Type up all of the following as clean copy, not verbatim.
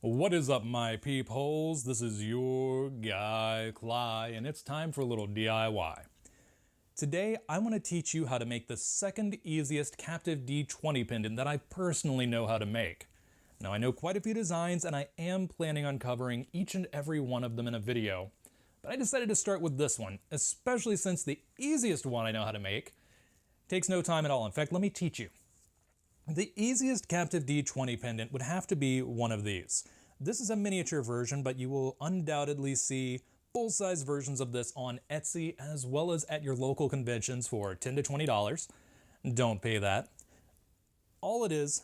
What is up, my peepholes? This is your guy, Cly, and it's time for a little DIY. Today, I want to teach you how to make the second easiest Captive D20 pendant that I personally know how to make. Now, I know quite a few designs, and I am planning on covering each and every one of them in a video, but I decided to start with this one, especially since the easiest one I know how to make takes no time at all. In fact, let me teach you. The easiest Captive D20 pendant would have to be one of these. This is a miniature version, but you will undoubtedly see full-size versions of this on Etsy as well as at your local conventions for $10 to $20. Don't pay that. All it is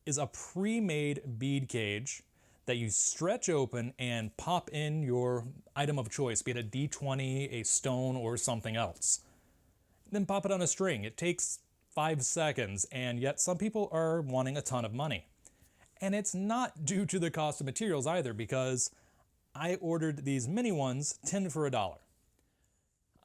a pre-made bead cage that you stretch open and pop in your item of choice, be it a D20, a stone, or something else. Then pop it on a string. It takes 5 seconds, and yet some people are wanting a ton of money. And it's not due to the cost of materials either, because I ordered these mini ones 10 for $1.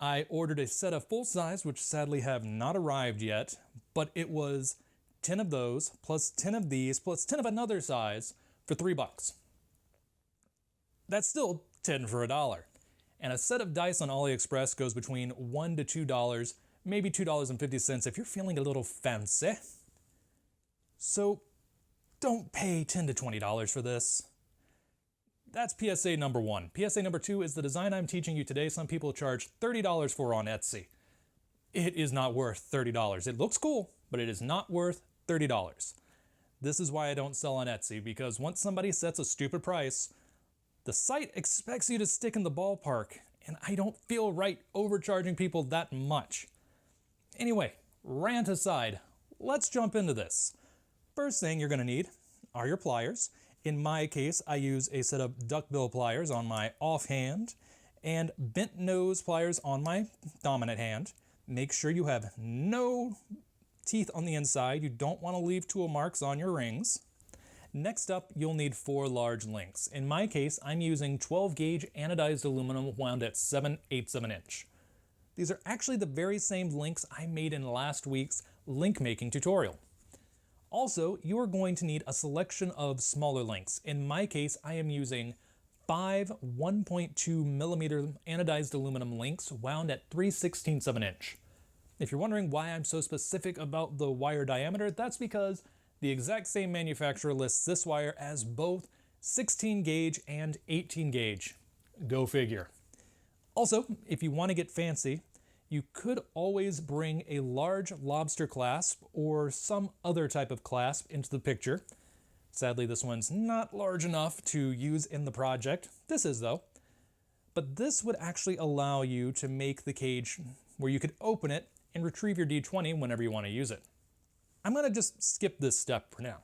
I ordered a set of full size, which sadly have not arrived yet, but it was 10 of those, plus 10 of these, plus 10 of another size for $3. That's still 10 for $1. And a set of dice on AliExpress goes between $1 to $2, maybe $2.50 if you're feeling a little fancy. So don't pay $10 to $20 for this. That's PSA number 1. PSA number 2 is the design I'm teaching you today. Some people charge $30 for on Etsy. It is not worth $30. It looks cool, but it is not worth $30. This is why I don't sell on Etsy, because once somebody sets a stupid price, the site expects you to stick in the ballpark, and I don't feel right overcharging people that much. Anyway, rant aside, let's jump into this. First thing you're going to need are your pliers. In my case, I use a set of duckbill pliers on my offhand and bent nose pliers on my dominant hand. Make sure you have no teeth on the inside. You don't want to leave tool marks on your rings. Next up, you'll need 4 large links. In my case, I'm using 12 gauge anodized aluminum wound at 7/8 of an inch. These are actually the very same links I made in last week's link making tutorial. Also, you are going to need a selection of smaller links. In my case, I am using 5 1.2 millimeter anodized aluminum links wound at 3/16 of an inch. If you're wondering why I'm so specific about the wire diameter, that's because the exact same manufacturer lists this wire as both 16 gauge and 18 gauge. Go figure. Also, if you want to get fancy, you could always bring a large lobster clasp or some other type of clasp into the picture. Sadly, this one's not large enough to use in the project. This is though. But this would actually allow you to make the cage where you could open it and retrieve your D20 whenever you want to use it. I'm going to just skip this step for now.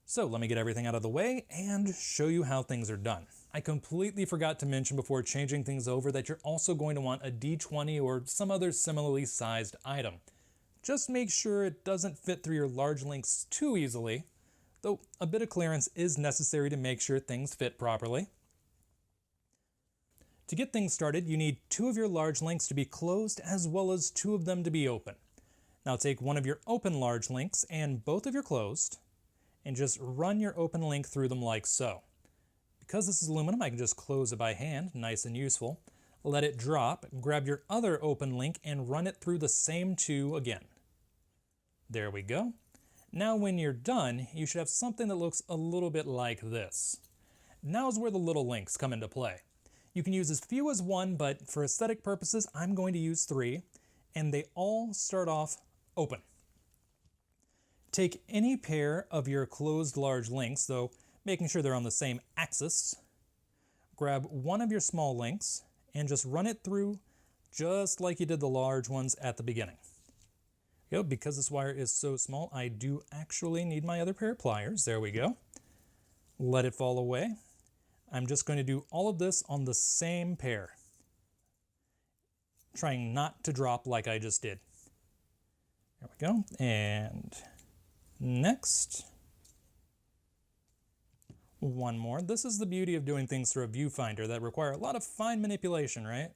So let me get everything out of the way and show you how things are done. I completely forgot to mention before changing things over that you're also going to want a D20 or some other similarly sized item. Just make sure it doesn't fit through your large links too easily, though a bit of clearance is necessary to make sure things fit properly. To get things started, you need 2 of your large links to be closed as well as 2 of them to be open. Now take one of your open large links and both of your closed, and just run your open link through them like so. Because this is aluminum, I can just close it by hand, nice and useful. Let it drop, grab your other open link and run it through the same 2 again. There we go. Now when you're done, you should have something that looks a little bit like this. Now's where the little links come into play. You can use as few as 1, but for aesthetic purposes, I'm going to use 3, and they all start off open. Take any pair of your closed large links, though making sure they're on the same axis. Grab one of your small links and just run it through just like you did the large ones at the beginning. Because this wire is so small, I do actually need my other pair of pliers. There we go. Let it fall away. I'm just going to do all of this on the same pair, trying not to drop like I just did. There we go. And next, one more. This is the beauty of doing things through a viewfinder that require a lot of fine manipulation, right?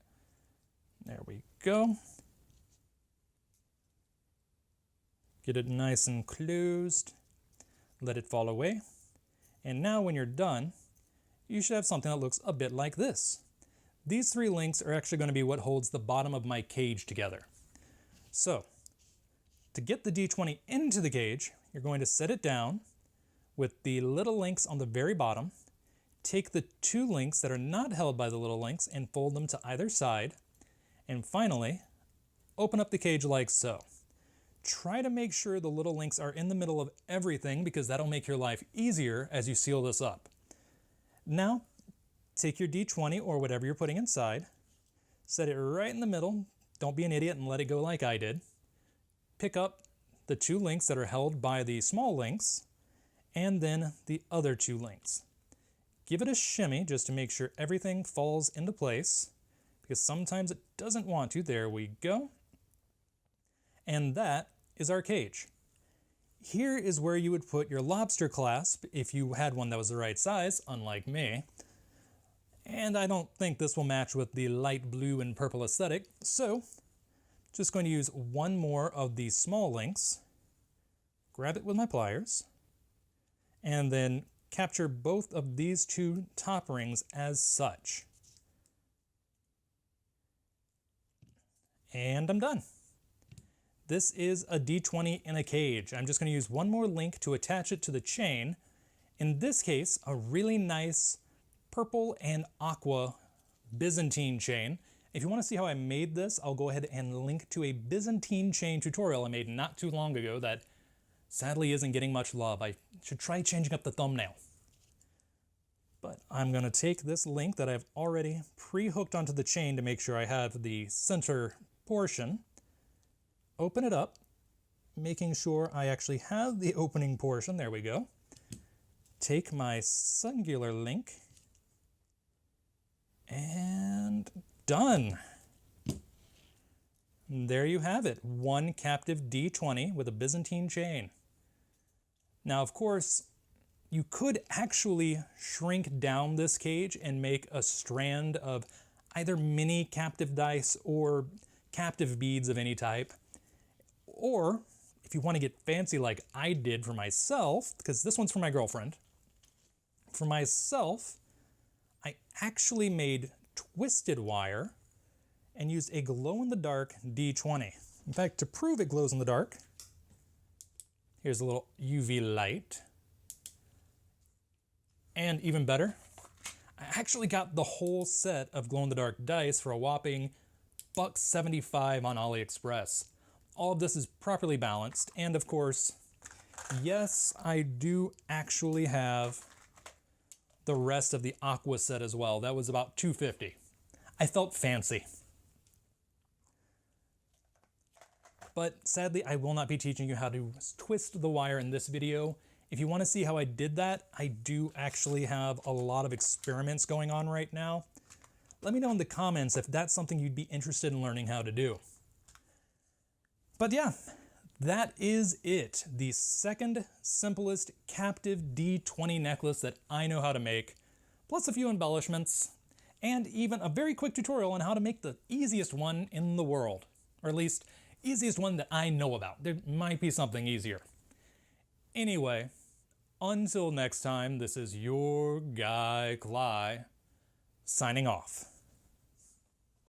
There we go. Get it nice and closed. Let it fall away. And now when you're done, you should have something that looks a bit like this. These 3 links are actually going to be what holds the bottom of my cage together. So, to get the D20 into the cage, you're going to set it down with the little links on the very bottom. Take the 2 links that are not held by the little links and fold them to either side. And finally, open up the cage like so. Try to make sure the little links are in the middle of everything because that'll make your life easier as you seal this up. Now, take your D20 or whatever you're putting inside, set it right in the middle, don't be an idiot and let it go like I did. Pick up the 2 links that are held by the small links, and then the other 2 links. Give it a shimmy just to make sure everything falls into place, because sometimes it doesn't want to. There we go. And that is our cage. Here is where you would put your lobster clasp if you had one that was the right size, unlike me. And I don't think this will match with the light blue and purple aesthetic, so just going to use one more of these small links, grab it with my pliers, and then capture both of these 2 top rings as such. And I'm done. This is a D20 in a cage. I'm just going to use one more link to attach it to the chain. In this case, a really nice purple and aqua Byzantine chain. If you want to see how I made this, I'll go ahead and link to a Byzantine chain tutorial I made not too long ago that sadly isn't getting much love. I should try changing up the thumbnail. But I'm going to take this link that I've already pre-hooked onto the chain to make sure I have the center portion, open it up, making sure I actually have the opening portion. There we go. Take my singular link, and done. There you have it, one Captive D20 with a Byzantine chain. Now, of course, you could actually shrink down this cage and make a strand of either mini captive dice or captive beads of any type. Or, if you want to get fancy like I did for myself, because this one's for my girlfriend, for myself, I actually made twisted wire and used a glow-in-the-dark D20. In fact, to prove it glows in the dark, here's a little UV light. And even better, I actually got the whole set of glow-in-the-dark dice for a whopping $1.75 on AliExpress. All of this is properly balanced, and of course, yes, I do actually have the rest of the Aqua set as well. That was about $2.50. I felt fancy. But sadly, I will not be teaching you how to twist the wire in this video. If you want to see how I did that, I do actually have a lot of experiments going on right now. Let me know in the comments if that's something you'd be interested in learning how to do. But yeah, that is it. The second simplest Captive D20 necklace that I know how to make, plus a few embellishments, and even a very quick tutorial on how to make the easiest one in the world. Or at least, easiest one that I know about. There might be something easier. Anyway, until next time, this is your guy, Cly, signing off.